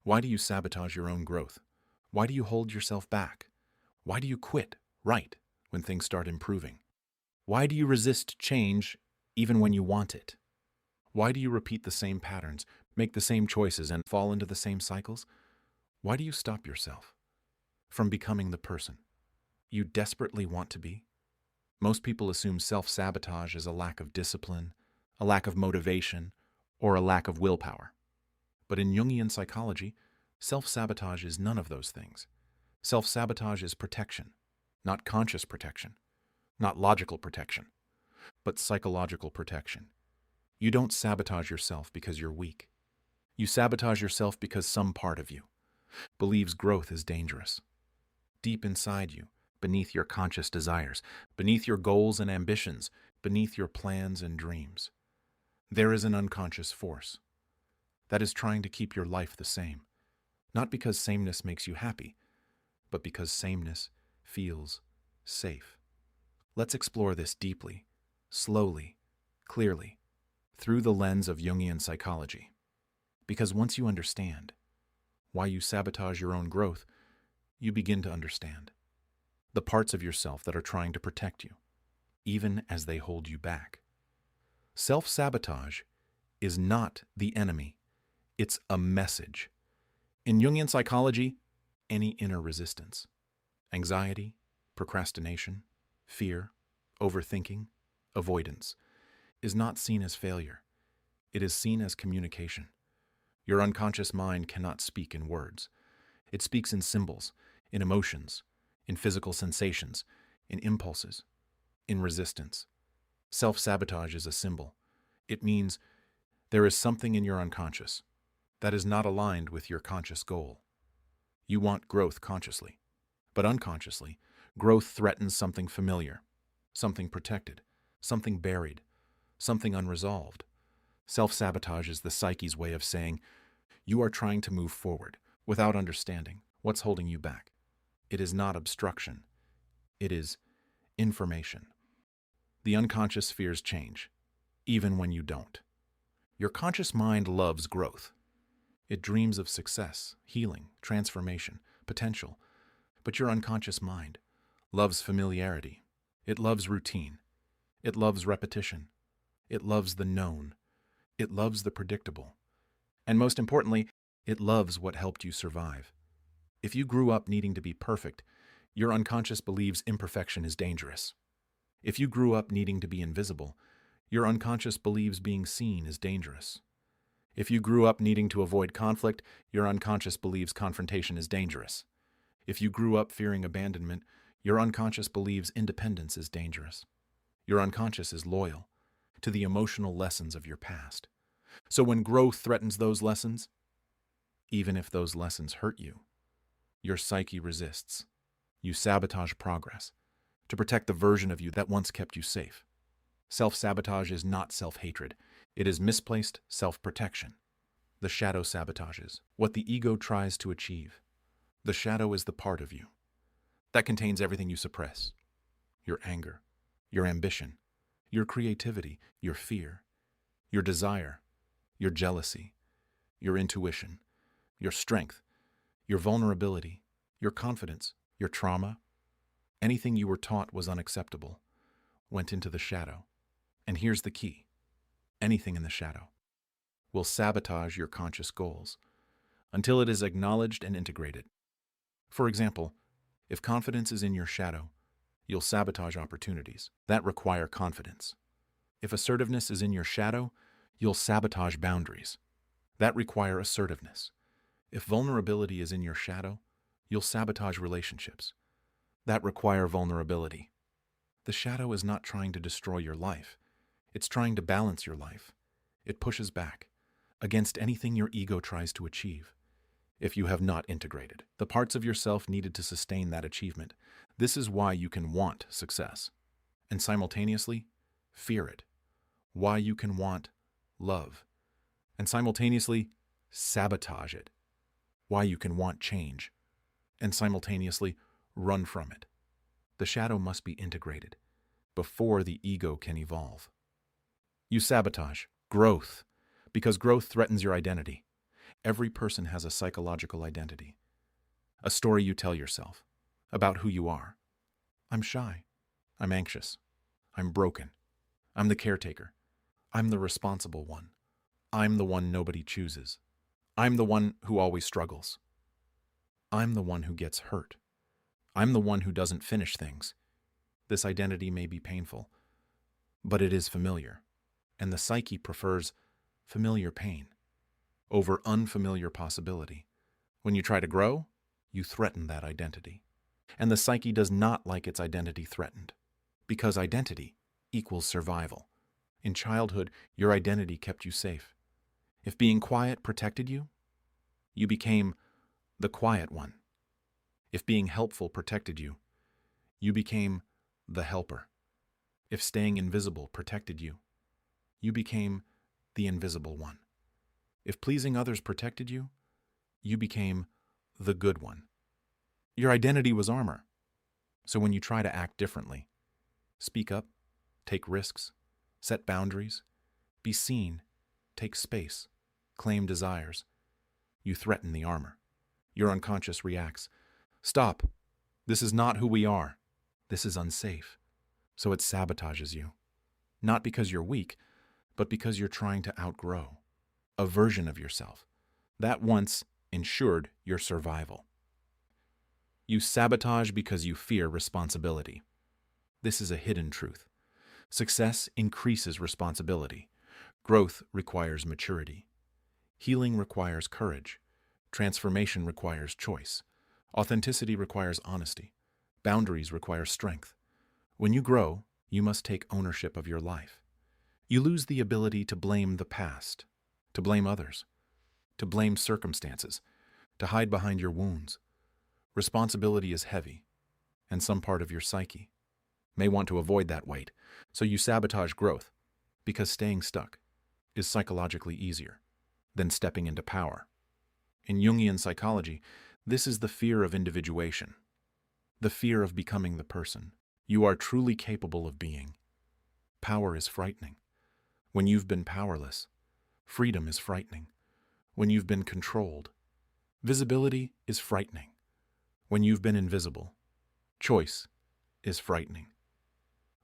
Why do you sabotage your own growth? Why do you hold yourself back? Why do you quit right when things start improving? Why do you resist change even when you want it? Why do you repeat the same patterns, make the same choices, and fall into the same cycles? Why do you stop yourself from becoming the person you desperately want to be? Most people assume self-sabotage is a lack of discipline, a lack of motivation, or a lack of willpower. But in Jungian psychology, self-sabotage is none of those things. Self-sabotage is protection, not conscious protection, not logical protection, but psychological protection. You don't sabotage yourself because you're weak. You sabotage yourself because some part of you believes growth is dangerous. Deep inside you, beneath your conscious desires, beneath your goals and ambitions, beneath your plans and dreams, there is an unconscious force that is trying to keep your life the same, not because sameness makes you happy, but because sameness feels safe. Let's explore this deeply, slowly, clearly, through the lens of Jungian psychology. Because once you understand why you sabotage your own growth, you begin to understand the parts of yourself that are trying to protect you, even as they hold you back. Self-sabotage is not the enemy. It's a message. In Jungian psychology, any inner resistance, anxiety, procrastination, fear, overthinking, avoidance, is not seen as failure. It is seen as communication. Your unconscious mind cannot speak in words. It speaks in symbols, in emotions, in physical sensations, in impulses, in resistance. Self-sabotage is a symbol. It means there is something in your unconscious that is not aligned with your conscious goal. You want growth consciously, but unconsciously, growth threatens something familiar, something protected, something buried, something unresolved. Self-sabotage is the psyche's way of saying, you are trying to move forward without understanding what's holding you back. It is not obstruction. It is information. The unconscious fears change, even when you don't. Your conscious mind loves growth. It dreams of success, healing, transformation, potential. But your unconscious mind loves familiarity. It loves routine. It loves repetition. It loves the known. It loves the predictable. And most importantly, it loves what helped you survive. If you grew up needing to be perfect, your unconscious believes imperfection is dangerous. If you grew up needing to be invisible, your unconscious believes being seen is dangerous. If you grew up needing to avoid conflict, your unconscious believes confrontation is dangerous. If you grew up fearing abandonment, your unconscious believes independence is dangerous. Your unconscious is loyal to the emotional lessons of your past. So when growth threatens those lessons, even if those lessons hurt you, your psyche resists. You sabotage progress to protect the version of you that once kept you safe. Self-sabotage is not self-hatred. It is misplaced self-protection. The shadow sabotages what the ego tries to achieve. The shadow is the part of you that contains everything you suppress. Your anger, your ambition, your creativity, your fear, your desire, your jealousy, your intuition, your strength, your vulnerability, your confidence, your trauma. Anything you were taught was unacceptable went into the shadow. And here's the key. Anything in the shadow will sabotage your conscious goals until it is acknowledged and integrated. For example, if confidence is in your shadow, you'll sabotage opportunities that require confidence. If assertiveness is in your shadow, you'll sabotage boundaries that require assertiveness. If vulnerability is in your shadow, you'll sabotage relationships that require vulnerability. The shadow is not trying to destroy your life. It's trying to balance your life. It pushes back against anything your ego tries to achieve. If you have not integrated the parts of yourself needed to sustain that achievement, this is why you can want success and simultaneously fear it. Why you can want love and simultaneously sabotage it. Why you can want change and simultaneously run from it. The shadow must be integrated before the ego can evolve. You sabotage growth because growth threatens your identity. Every person has a psychological identity, a story you tell yourself about who you are. I'm shy. I'm anxious. I'm broken. I'm the caretaker. I'm the responsible one. I'm the one nobody chooses. I'm the one who always struggles. I'm the one who gets hurt. I'm the one who doesn't finish things. This identity may be painful, but it is familiar, and the psyche prefers familiar pain over unfamiliar possibility. When you try to grow, you threaten that identity. And the psyche does not like its identity threatened, because identity equals survival. In childhood, your identity kept you safe. If being quiet protected you, you became the quiet one. If being helpful protected you, you became the helper. If staying invisible protected you, you became the invisible one. If pleasing others protected you, you became the good one. Your identity was armor. So when you try to act differently, speak up, take risks, set boundaries, be seen, take space, claim desires, you threaten the armor. Your unconscious reacts. Stop. This is not who we are. This is unsafe. So it sabotages you. Not because you're weak, but because you're trying to outgrow a version of yourself that once ensured your survival. You sabotage because you fear responsibility. This is a hidden truth. Success increases responsibility. Growth requires maturity. Healing requires courage. Transformation requires choice. Authenticity requires honesty. Boundaries require strength. When you grow, you must take ownership of your life. You lose the ability to blame the past, to blame others, to blame circumstances, to hide behind your wounds. Responsibility is heavy, and some part of your psyche may want to avoid that weight, so you sabotage growth, because staying stuck is psychologically easier than stepping into power. In Jungian psychology, this is the fear of individuation, the fear of becoming the person you are truly capable of being. Power is frightening. When you've been powerless, freedom is frightening. When you've been controlled, visibility is frightening. When you've been invisible, choice is frightening.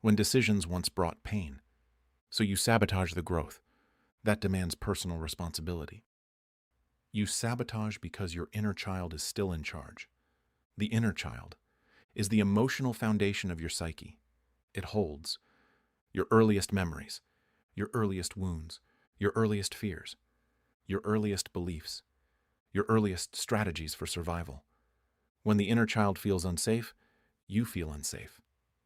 When decisions once brought pain, so you sabotage the growth that demands personal responsibility. You sabotage because your inner child is still in charge. The inner child is the emotional foundation of your psyche. It holds your earliest memories, your earliest wounds, your earliest fears, your earliest beliefs, your earliest strategies for survival. When the inner child feels unsafe, you feel unsafe.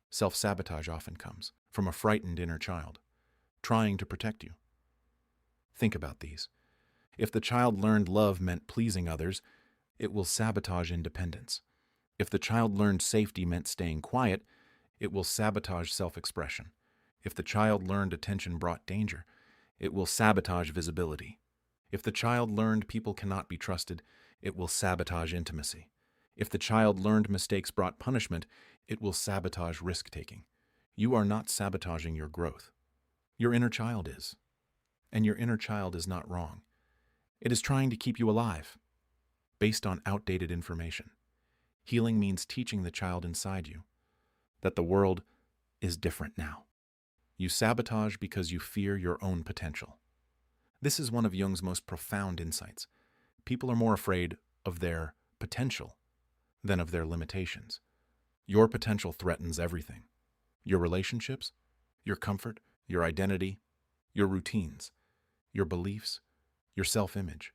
Self-sabotage often comes from a frightened inner child, trying to protect you. Think about these. If the child learned love meant pleasing others, it will sabotage independence. If the child learned safety meant staying quiet, it will sabotage self-expression. If the child learned attention brought danger, it will sabotage visibility. If the child learned people cannot be trusted, it will sabotage intimacy. If the child learned mistakes brought punishment, it will sabotage risk-taking. You are not sabotaging your growth. Your inner child is. And your inner child is not wrong. It is trying to keep you alive, based on outdated information. Healing means teaching the child inside you that the world is different now. You sabotage because you fear your own potential. This is one of Jung's most profound insights. People are more afraid of their potential than of their limitations. Your potential threatens everything. Your relationships, your comfort, your identity, your routines, your beliefs, your self-image,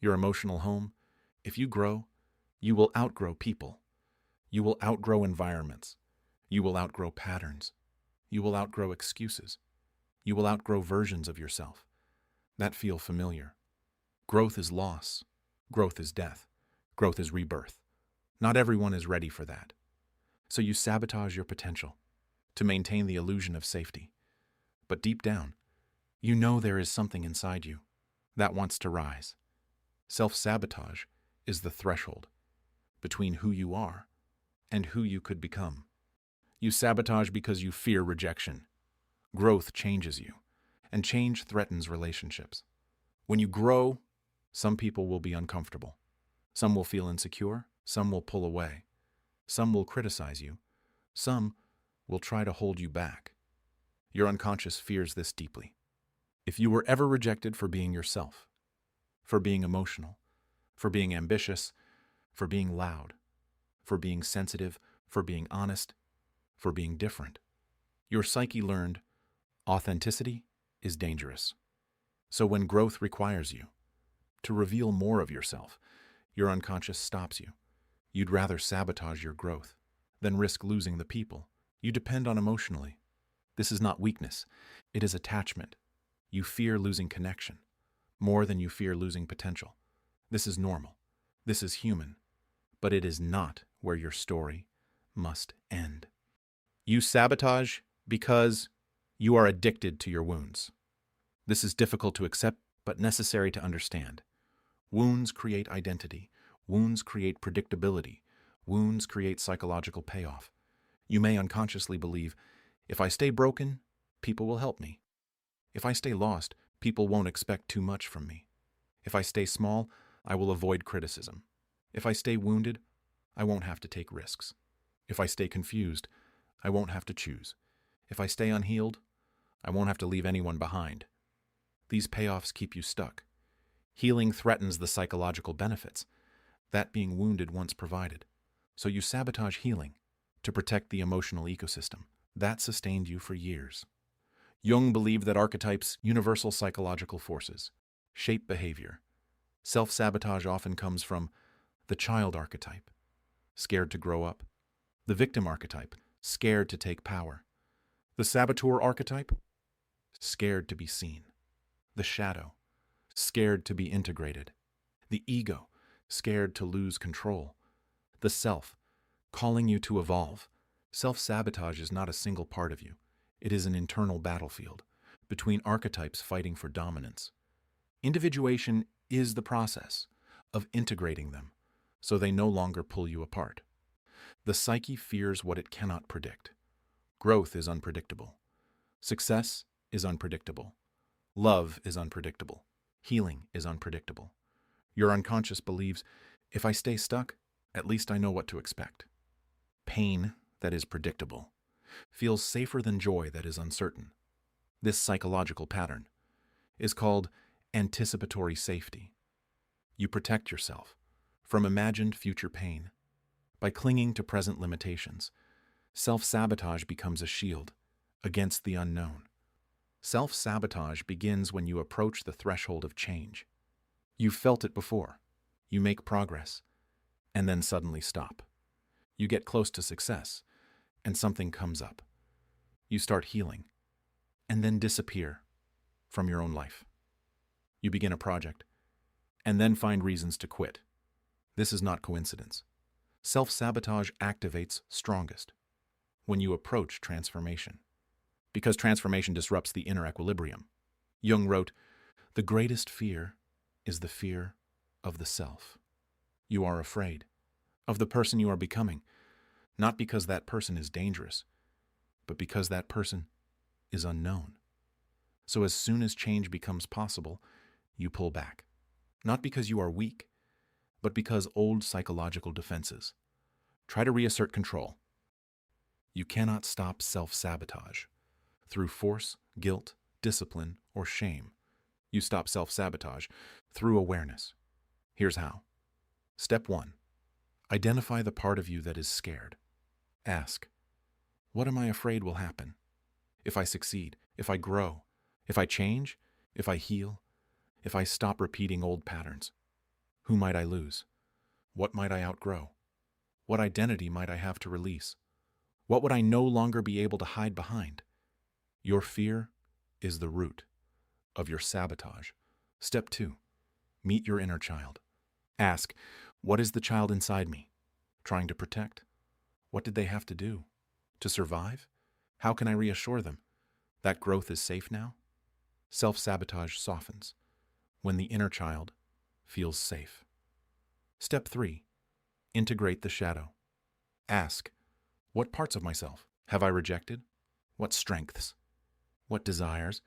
your emotional home. If you grow, you will outgrow people. You will outgrow environments. You will outgrow patterns. You will outgrow excuses. You will outgrow versions of yourself that feel familiar. Growth is loss. Growth is death. Growth is rebirth. Not everyone is ready for that. So you sabotage your potential to maintain the illusion of safety. But deep down, you know there is something inside you that wants to rise. Self-sabotage is the threshold between who you are and who you could become. You sabotage because you fear rejection. Growth changes you, and change threatens relationships. When you grow, Some people will be uncomfortable. Some will feel insecure. Some will pull away. Some will criticize you. Some will try to hold you back. Your unconscious fears this deeply. If you were ever rejected for being yourself, for being emotional, for being ambitious, for being loud, for being sensitive, for being honest, for being different, your psyche learned authenticity is dangerous. So when growth requires you to reveal more of yourself, your unconscious stops you. You'd rather sabotage your growth than risk losing the people you depend on emotionally. This is not weakness. It is attachment. You fear losing connection more than you fear losing potential. This is normal. This is human. But it is not where your story must end. You sabotage because you are addicted to your wounds. This is difficult to accept, but necessary to understand. Wounds create identity. Wounds create predictability. Wounds create psychological payoff. You may unconsciously believe, if I stay broken, people will help me. If I stay lost, people won't expect too much from me. If I stay small, I will avoid criticism. If I stay wounded, I won't have to take risks. If I stay confused, I won't have to choose. If I stay unhealed, I won't have to leave anyone behind. These payoffs keep you stuck. Healing threatens the psychological benefits that being wounded once provided. So you sabotage healing to protect the emotional ecosystem that sustained you for years. Jung believed that archetypes, universal psychological forces, shape behavior. Self-sabotage often comes from the child archetype, scared to grow up; the victim archetype, scared to take power; the saboteur archetype, scared to be seen; the shadow, scared to be integrated; the ego, scared to lose control; the self, calling you to evolve. Self-sabotage is not a single part of you. It is an internal battlefield between archetypes fighting for dominance. Individuation is the process of integrating them so they no longer pull you apart. The psyche fears what it cannot predict. Growth is unpredictable. Success is unpredictable. Love is unpredictable. Healing is unpredictable. Your unconscious believes, if I stay stuck, at least I know what to expect. Pain that is predictable feels safer than joy that is uncertain. This psychological pattern is called anticipatory safety. You protect yourself from imagined future pain by clinging to present limitations. Self-sabotage becomes a shield against the unknown. Self-sabotage begins when you approach the threshold of change. You've felt it before. You make progress, and then suddenly stop. You get close to success, and something comes up. You start healing, and then disappear from your own life. You begin a project, and then find reasons to quit. This is not coincidence. Self-sabotage activates strongest when you approach transformation, because transformation disrupts the inner equilibrium. Jung wrote, "The greatest fear is the fear of the self." You are afraid of the person you are becoming, not because that person is dangerous, but because that person is unknown. So as soon as change becomes possible, you pull back, not because you are weak, but because old psychological defenses try to reassert control. You cannot stop self-sabotage through force, guilt, discipline, or shame. You stop self-sabotage through awareness. Here's how. Step 1. Identify the part of you that is scared. Ask, what am I afraid will happen? If I succeed, if I grow, if I change, if I heal, if I stop repeating old patterns, who might I lose? What might I outgrow? What identity might I have to release? What would I no longer be able to hide behind? Your fear is the root of your sabotage. Step 2. Meet your inner child. Ask, what is the child inside me trying to protect? What did they have to do to survive? How can I reassure them that growth is safe now? Self-sabotage softens when the inner child feels safe. Step 3. Integrate the shadow. Ask, what parts of myself have I rejected? What strengths? What desires?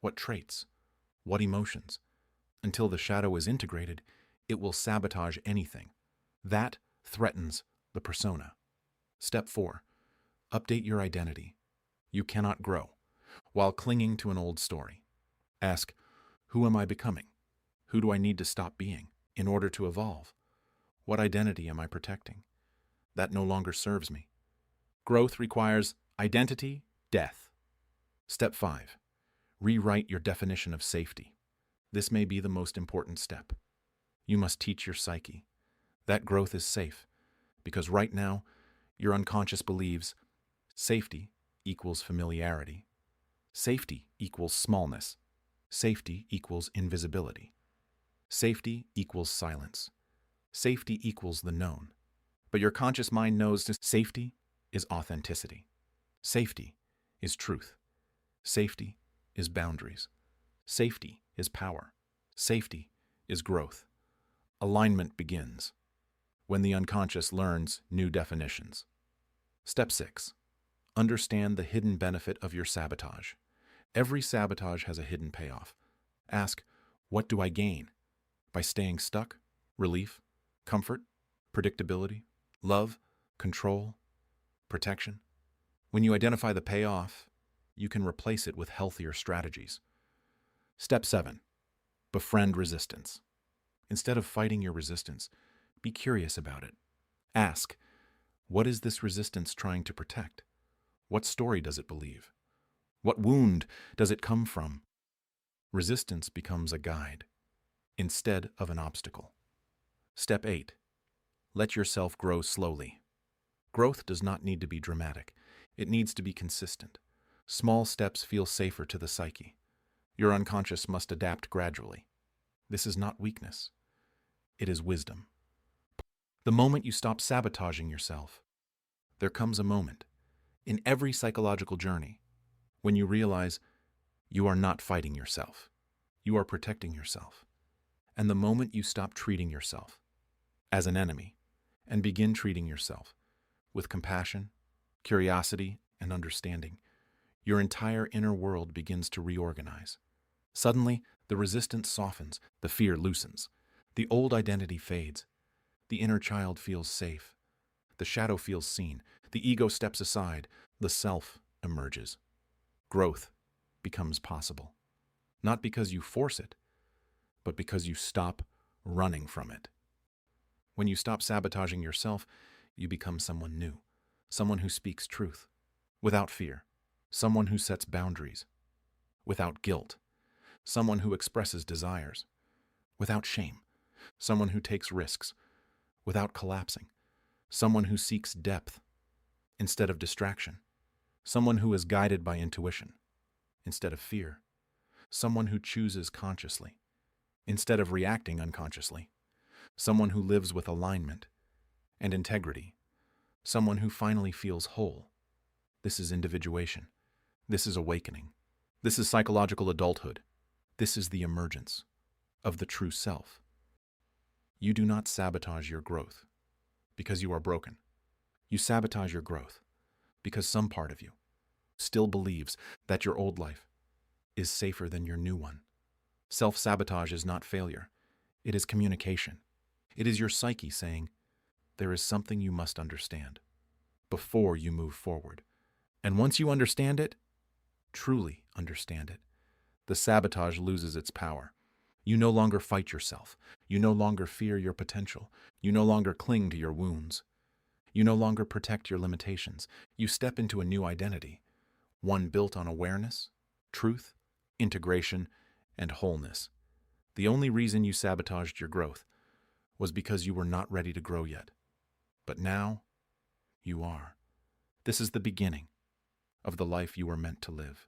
What traits? What emotions? Until the shadow is integrated, it will sabotage anything. That threatens the persona. Step 4. Update your identity. You cannot grow while clinging to an old story. Ask, who am I becoming? Who do I need to stop being in order to evolve? What identity am I protecting? That no longer serves me. Growth requires identity, death. Step 5. Rewrite your definition of safety. This may be the most important step. You must teach your psyche that growth is safe, because right now, your unconscious believes safety equals familiarity. Safety equals smallness. Safety equals invisibility. Safety equals silence. Safety equals the known. But your conscious mind knows that safety is authenticity. Safety is truth. Safety is boundaries. Safety is power. Safety is growth. Alignment begins when the unconscious learns new definitions. Step 6. Understand the hidden benefit of your sabotage. Every sabotage has a hidden payoff. Ask, what do I gain? By staying stuck? Relief? Comfort? Predictability? Love? Control? Protection? When you identify the payoff, you can replace it with healthier strategies. Step 7. Befriend resistance. Instead of fighting your resistance, be curious about it. Ask, what is this resistance trying to protect? What story does it believe? What wound does it come from? Resistance becomes a guide instead of an obstacle. Step 8. Let yourself grow slowly. Growth does not need to be dramatic. It needs to be consistent. Small steps feel safer to the psyche. Your unconscious must adapt gradually. This is not weakness. It is wisdom. The moment you stop sabotaging yourself, there comes a moment in every psychological journey when you realize you are not fighting yourself. You are protecting yourself. And the moment you stop treating yourself as an enemy and begin treating yourself with compassion, curiosity, and understanding, your entire inner world begins to reorganize. Suddenly, the resistance softens, the fear loosens, the old identity fades, the inner child feels safe, the shadow feels seen, the ego steps aside, the self emerges. Growth becomes possible, not because you force it, but because you stop running from it. When you stop sabotaging yourself, you become someone new, someone who speaks truth, without fear, someone who sets boundaries, without guilt, someone who expresses desires, without shame, someone who takes risks, without collapsing, someone who seeks depth instead of distraction, someone who is guided by intuition instead of fear, someone who chooses consciously instead of reacting unconsciously, someone who lives with alignment and integrity, someone who finally feels whole. This is individuation. This is awakening. This is psychological adulthood. This is the emergence of the true self. You do not sabotage your growth because you are broken. You sabotage your growth because some part of you still believes that your old life is safer than your new one. Self-sabotage is not failure. It is communication. It is your psyche saying, there is something you must understand before you move forward. And once you understand it, truly understand it, the sabotage loses its power. You no longer fight yourself. You no longer fear your potential. You no longer cling to your wounds. You no longer protect your limitations. You step into a new identity, one built on awareness, truth, integration, and wholeness. The only reason you sabotaged your growth was because you were not ready to grow yet. But now, you are. This is the beginning of the life you were meant to live.